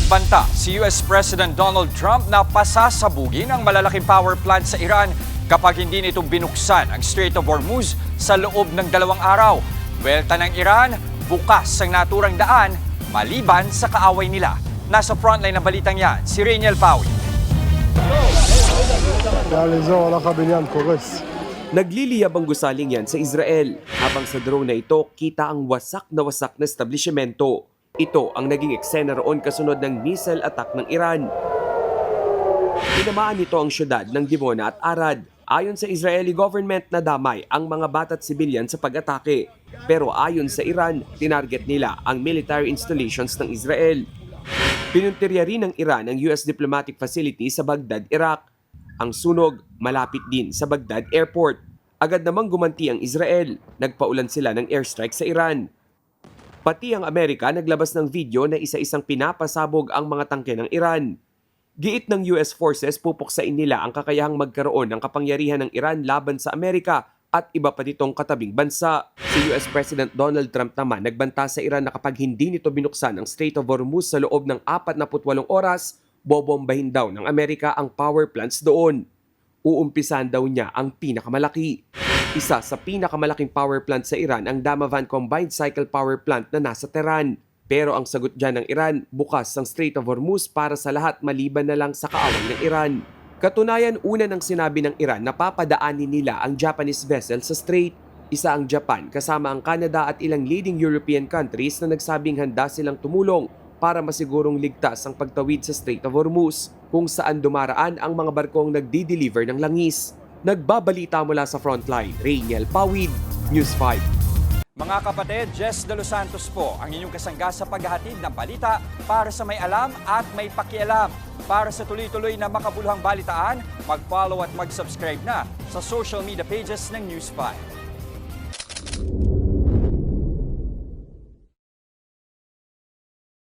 Nagbanta si US President Donald Trump na pasasabugin ang malalaking power plant sa Iran kapag hindi nito binuksan ang Strait of Hormuz sa loob ng 2 araw. Welta ng Iran, bukas ang naturang daan maliban sa kaaway nila. Nasa frontline ng balitang yan, si Rainiel Pawi. Nagliliyab ang gusaling yan sa Israel habang sa drone na ito kita ang wasak na establishmento. Ito ang naging eksena roon kasunod ng missile attack ng Iran. Tinamaan nito ang syudad ng Dimona at Arad. Ayon sa Israeli government, nadamay ang mga bata at sibilyan sa pag-atake. Pero ayon sa Iran, tinarget nila ang military installations ng Israel. Pinuntirya rin ng Iran ang US diplomatic facility sa Baghdad, Iraq. Ang sunog, malapit din sa Baghdad Airport. Agad namang gumanti ang Israel. Nagpaulan sila ng airstrike sa Iran. Pati ang Amerika naglabas ng video na isa-isang pinapasabog ang mga tangke ng Iran. Giit ng US forces pupuksain nila ang kakayahang magkaroon ng kapangyarihan ng Iran laban sa Amerika at iba pa nitong katabing bansa. Si US President Donald Trump naman nagbanta sa Iran na kapag hindi nito binuksan ang Strait of Hormuz sa loob ng 48 oras, bobombahin daw ng Amerika ang power plants doon. Uumpisan daw niya ang pinakamalaki. Isa sa pinakamalaking power plant sa Iran ang Damavand Combined Cycle Power Plant na nasa Tehran. Pero ang sagot dyan ng Iran, bukas ang Strait of Hormuz para sa lahat maliban na lang sa kaaway ng Iran. Katunayan, una nang sinabi ng Iran na papadaanin nila ang Japanese vessel sa strait. Isa ang Japan kasama ang Canada at ilang leading European countries na nagsabing handa silang tumulong para masigurong ligtas ang pagtawid sa Strait of Hormuz kung saan dumaraan ang mga barkong nagdi-deliver ng langis. Nagbabalita mula sa Frontline, Rainiel Pawid, News 5. Mga kapatid, Jess De Los Santos po ang inyong kasangga sa paghahatid ng balita para sa may alam at may pakialam. Para sa tuloy-tuloy na makabuluhang balitaan, mag-follow at mag-subscribe na sa social media pages ng News 5.